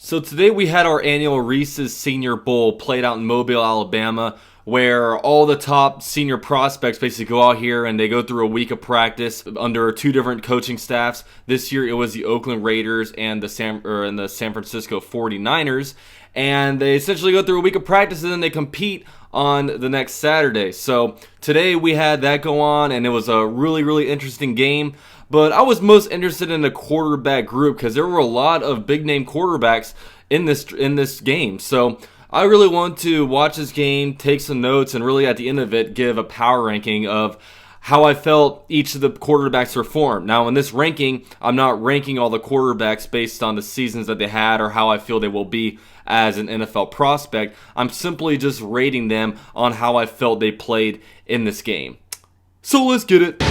So today we had our annual Reese's Senior Bowl played out in Mobile, Alabama, where all the top senior prospects basically go out here and they go through a week of practice under two different coaching staffs. This year it was the Oakland Raiders and the San Francisco 49ers, and they essentially go through a week of practice and then they compete on the next Saturday. So today we had that go on, and it was a really interesting game. But I was most interested in the quarterback group because there were a lot of big-name quarterbacks in this game. So I really want to watch this game, take some notes, and really at the end of it give a power ranking of how I felt each of the quarterbacks performed. Now in this ranking, I'm not ranking all the quarterbacks based on the seasons that they had or how I feel they will be as an NFL prospect. I'm simply just rating them on how I felt they played in this game. So let's get it.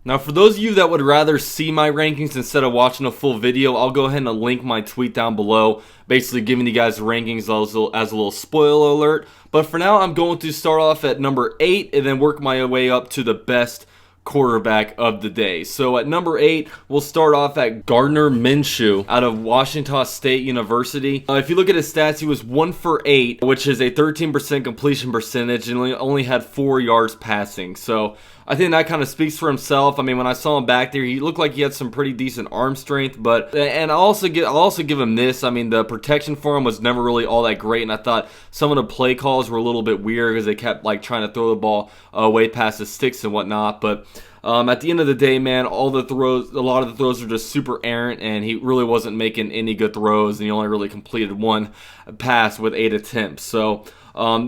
Now, for those of you that would rather see my rankings instead of watching a full video, I'll go ahead and link my tweet down below, basically giving you guys rankings as a little spoiler alert. But for now, I'm going to start off at number 8 and then work my way up to the best quarterback of the day. So at number 8, we'll start off at Gardner Minshew out of Washington State University. If you look at his stats, he was 1 for 8, which is a 13% completion percentage, and only had 4 yards passing. So I think that kind of speaks for himself. I mean, when I saw him back there, he looked like he had some pretty decent arm strength. And I'll also give him this. I mean, the protection for him was never really all that great, and I thought some of the play calls were a little bit weird because they kept trying to throw the ball way past the sticks and whatnot. But at the end of the day, man, a lot of the throws were just super errant, and he really wasn't making any good throws, and he only really completed 1 pass with 8 attempts. So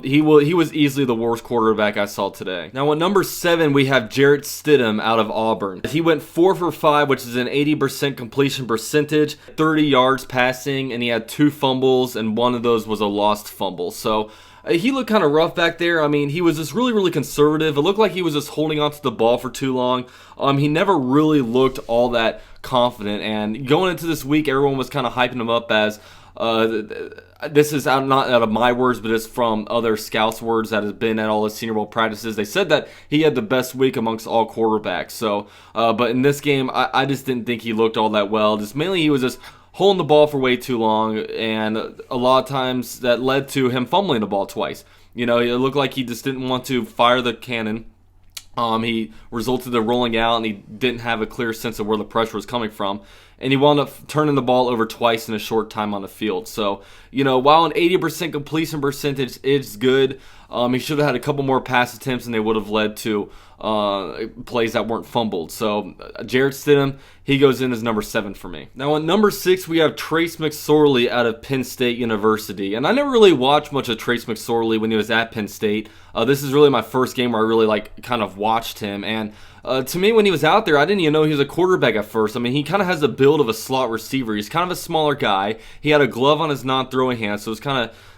he was easily the worst quarterback I saw today. Now at number 7, we have Jarrett Stidham out of Auburn. He went 4 for 5, which is an 80% completion percentage, 30 yards passing, and he had 2 fumbles, and one of those was a lost fumble. So he looked kind of rough back there. I mean, he was just really conservative. It looked like he was just holding onto the ball for too long. He never really looked all that confident. And going into this week, everyone was kind of hyping him up as this is not out of my words, but it's from other scouts' words that has been at all the Senior Bowl practices. They said that he had the best week amongst all quarterbacks. So, but in this game, I just didn't think he looked all that well. Just mainly he was just holding the ball for way too long, and a lot of times that led to him fumbling the ball twice. You know, it looked like he just didn't want to fire the cannon. He resulted in rolling out, and he didn't have a clear sense of where the pressure was coming from. And he wound up turning the ball over twice in a short time on the field. So, you know, while an 80% completion percentage is good, he should have had a couple more pass attempts, and they would have led to plays that weren't fumbled. So, Jarrett Stidham, he goes in as number 7 for me. Now, at number 6, we have Trace McSorley out of Penn State University. And I never really watched much of Trace McSorley when he was at Penn State. This is really my first game where I really kind of watched him. And to me, when he was out there, I didn't even know he was a quarterback at first. I mean, he kind of has the build of a slot receiver. He's kind of a smaller guy. He had a glove on his non-throwing hand, so it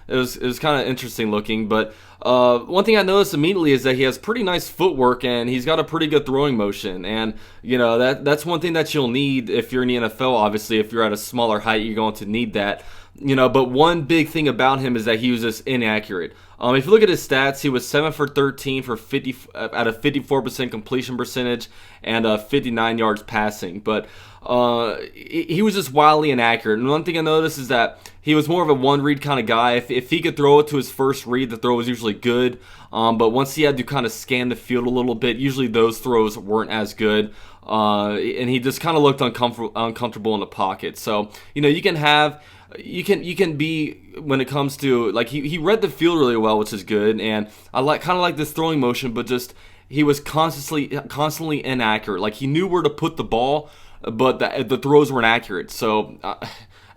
was kind of interesting looking. But one thing I noticed immediately is that he has pretty nice footwork, and he's got a pretty good throwing motion. And you know, that's one thing that you'll need if you're in the NFL. Obviously, if you're at a smaller height, you're going to need that. You know, but one big thing about him is that he was just inaccurate. If you look at his stats, he was 7 for 13 for 50 at a 54% completion percentage and 59 yards passing. But he was just wildly inaccurate. And one thing I noticed is that he was more of a one-read kind of guy. If he could throw it to his first read, the throw was usually good. But once he had to kind of scan the field a little bit, usually those throws weren't as good. And he just kind of looked uncomfortable in the pocket. So, you know, you can be, when it comes to, like, he read the field really well, which is good, and I kind of like this throwing motion, but just he was constantly inaccurate. Like, he knew where to put the ball, but the throws weren't accurate. So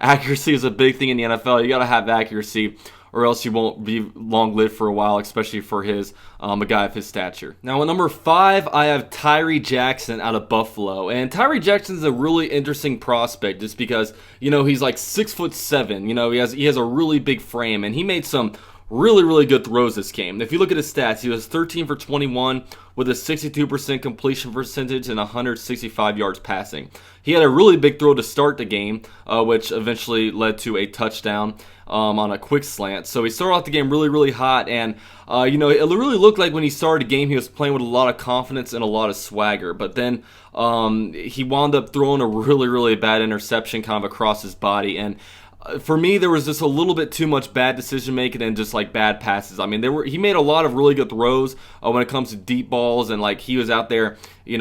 accuracy is a big thing in the NFL. You got to have accuracy, or else you won't be long-lived for a while, especially for a guy of his stature. Now, at number 5, I have Tyree Jackson out of Buffalo. And Tyree Jackson's a really interesting prospect just because, you know, he's like 6'7". You know, he has a really big frame, and he made some really, really good throws this game. If you look at his stats, he was 13 for 21 with a 62% completion percentage and 165 yards passing. He had a really big throw to start the game, which eventually led to a touchdown on a quick slant. So he started off the game really, really hot, and it really looked like when he started the game he was playing with a lot of confidence and a lot of swagger. But then he wound up throwing a really, really bad interception kind of across his body, and for me, there was just a little bit too much bad decision making and just like bad passes. I mean, he made a lot of really good throws when it comes to deep balls, and like he was out there, he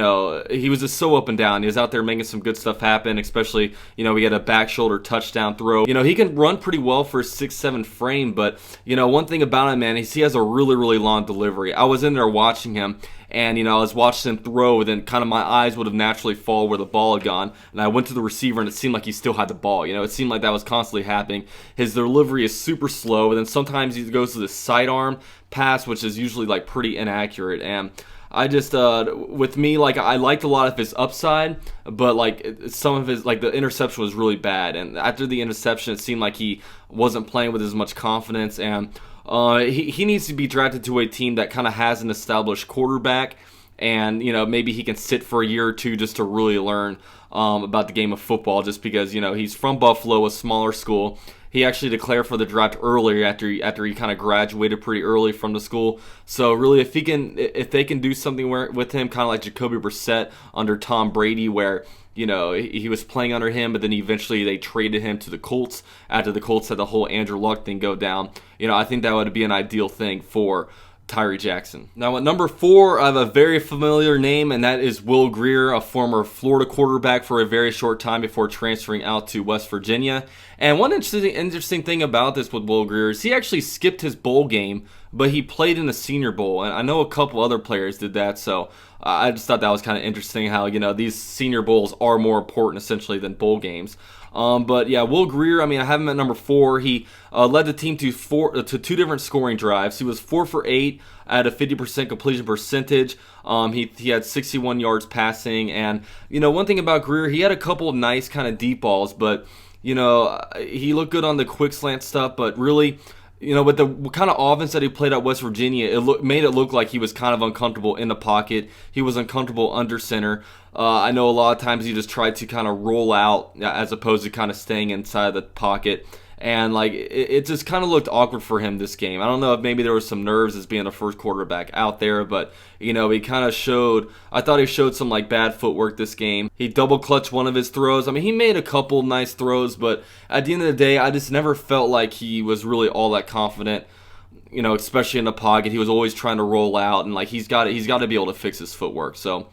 was just so up and down. He was out there making some good stuff happen, especially, we had a back shoulder touchdown throw. He can run pretty well for a 6'7" frame, but, one thing about him, man, is he has a really, really long delivery. I was in there watching him, and, I was watching him throw, and then kind of my eyes would have naturally fall where the ball had gone, and I went to the receiver, and it seemed like he still had the ball. It seemed like that was constantly happening. His delivery is super slow, and then sometimes he goes to the sidearm pass, which is usually, like, pretty inaccurate, and I just, with me, like, I liked a lot of his upside, but, like, some of his, like, the interception was really bad, and after the interception, it seemed like he wasn't playing with as much confidence, and he needs to be drafted to a team that kind of has an established quarterback, and maybe he can sit for a year or two just to really learn about the game of football, just because he's from Buffalo, a smaller school. He actually declared for the draft earlier after he kind of graduated pretty early from the school. So really, if they can do something with him, kind of like Jacoby Brissett under Tom Brady, where he was playing under him, but then eventually they traded him to the Colts after the Colts had the whole Andrew Luck thing go down. I think that would be an ideal thing for Tyree Jackson. Now at number 4, I have a very familiar name, and that is Will Grier, a former Florida quarterback for a very short time before transferring out to West Virginia. And one interesting thing about this with Will Grier is he actually skipped his bowl game, but he played in the Senior Bowl, and I know a couple other players did that, so I just thought that was kind of interesting how, these Senior Bowls are more important essentially than bowl games. But yeah, Will Grier, I have him at number 4. He led the team to 2 different scoring drives. He was 4 for 8 at a 50% completion percentage. He had 61 yards passing, and one thing about Grier, he had a couple of nice kind of deep balls, but he looked good on the quick slant stuff, but really, with the kind of offense that he played at West Virginia, it made it look like he was kind of uncomfortable in the pocket. He was uncomfortable under center. I know a lot of times he just tried to kind of roll out as opposed to kind of staying inside the pocket. And like it just kind of looked awkward for him this game. I don't know if maybe there was some nerves as being the first quarterback out there, but he kind of showed. I thought he showed some like bad footwork this game. He double clutched one of his throws. He made a couple nice throws, but at the end of the day, I just never felt like he was really all that confident. Especially in the pocket, he was always trying to roll out, and like he's got to be able to fix his footwork. So.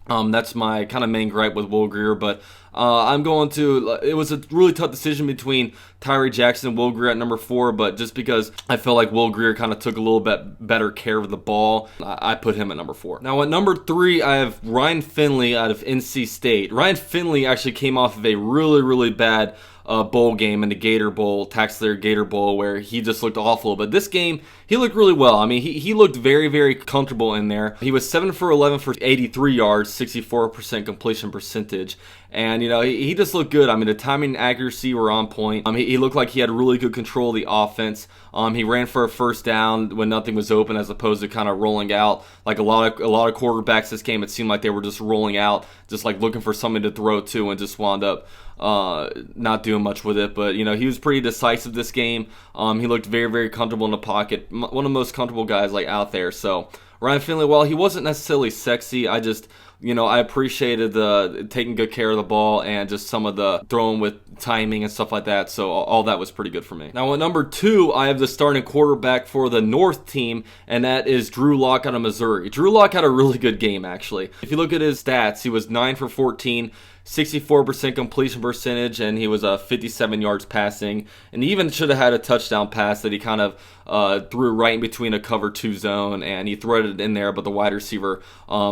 That's my kind of main gripe with Will Grier, but it was a really tough decision between Tyree Jackson and Will Grier at number 4, but just because I felt like Will Grier kind of took a little bit better care of the ball, I put him at number 4. Now at number 3, I have Ryan Finley out of NC State. Ryan Finley actually came off of a really, really bad bowl game in the Gator Bowl, Taxslayer Gator Bowl, where he just looked awful. But this game, he looked really well. He looked very, very comfortable in there. He was 7 for 11 for 83 yards, 64% completion percentage. And, he just looked good. The timing and accuracy were on point. He looked like he had really good control of the offense. He ran for a first down when nothing was open, as opposed to kind of rolling out. Like a lot of quarterbacks this game, it seemed like they were just rolling out, just like looking for something to throw to, and just wound up not doing much with it. But he was pretty decisive this game. He looked very, very comfortable in the pocket, one of the most comfortable guys like out there. So Ryan Finley, while he wasn't necessarily sexy, I just I appreciated the taking good care of the ball and just some of the throwing with timing and stuff like that. So all that was pretty good for me. Now at number 2, I have the starting quarterback for the North team, and that is Drew Lock out of Missouri. Drew Lock had a really good game, actually. If you look at his stats, he was 9 for 14, 64% completion percentage, and he was 57 yards passing, and he even should have had a touchdown pass that he kind of threw right in between a cover 2 zone, and he threaded it in there, but the wide receiver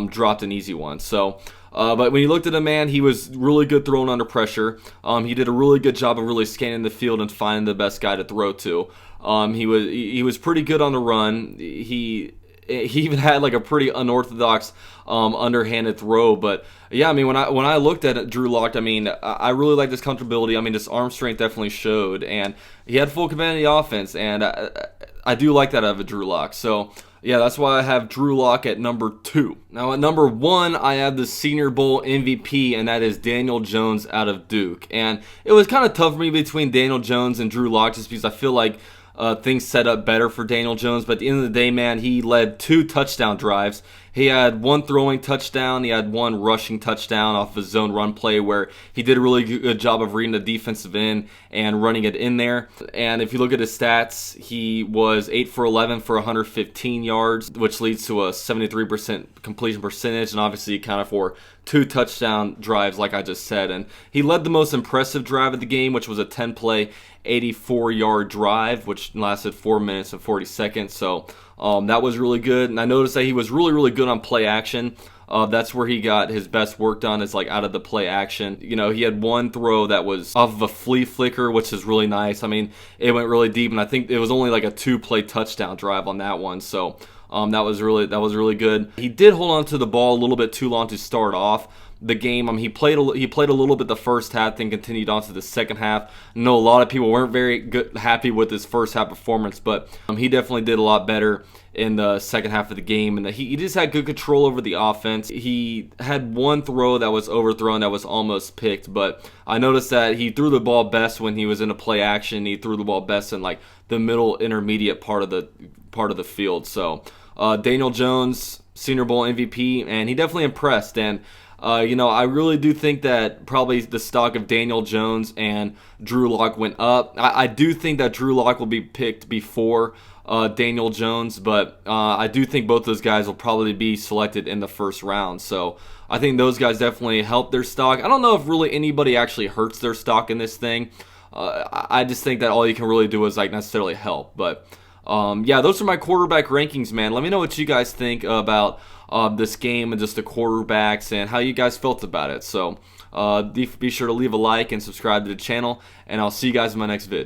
dropped an easy one. So but when you looked at him, man, he was really good throwing under pressure. He did a really good job of really scanning the field and finding the best guy to throw to. He was pretty good on the run. He even had like a pretty unorthodox underhanded throw. But yeah, when I looked at it, Drew Lock, I really liked his comfortability. His arm strength definitely showed, and he had full command of the offense. And I do like that out of a Drew Lock. So yeah, that's why I have Drew Lock at number 2. Now at number 1, I have the Senior Bowl MVP, and that is Daniel Jones out of Duke. And it was kind of tough for me between Daniel Jones and Drew Lock, just because I feel like things set up better for Daniel Jones. But at the end of the day, man, he led 2 touchdown drives. He had 1 throwing touchdown. He had 1 rushing touchdown off a zone run play where he did a really good job of reading the defensive end and running it in there. And if you look at his stats, he was 8 for 11 for 115 yards, which leads to a 73% completion percentage, and obviously accounted for 2 touchdown drives, like I just said. And he led the most impressive drive of the game, which was a 10-play, 84-yard drive, which lasted 4 minutes and 40 seconds. So that was really good. And I noticed that he was really, really good on play action. That's where he got his best work done, is like out of the play action. You know, he had 1 throw that was off of a flea flicker, which is really nice. I mean, it went really deep, and I think it was only like a 2-play touchdown drive on that one. So that was really good. He did hold on to the ball a little bit too long to start off the game. I mean, he played a little bit the first half, then continued on to the second half. I know a lot of people weren't very happy with his first half performance, but he definitely did a lot better in the second half of the game, and he just had good control over the offense. He had 1 throw that was overthrown that was almost picked, but I noticed that he threw the ball best when he was in a play action. He threw the ball best in like the middle intermediate part of the field. So Daniel Jones, Senior Bowl MVP, and he definitely impressed. And you know, I really do think that probably the stock of Daniel Jones and Drew Lock went up. I do think that Drew Lock will be picked before Daniel Jones, but I do think both those guys will probably be selected in the first round. So I think those guys definitely help their stock. I don't know if really anybody actually hurts their stock in this thing. I just think that all you can really do is like necessarily help. But yeah, those are my quarterback rankings, man. Let me know what you guys think about this game and just the quarterbacks and how you guys felt about it. So be sure to leave a like and subscribe to the channel, and I'll see you guys in my next vid.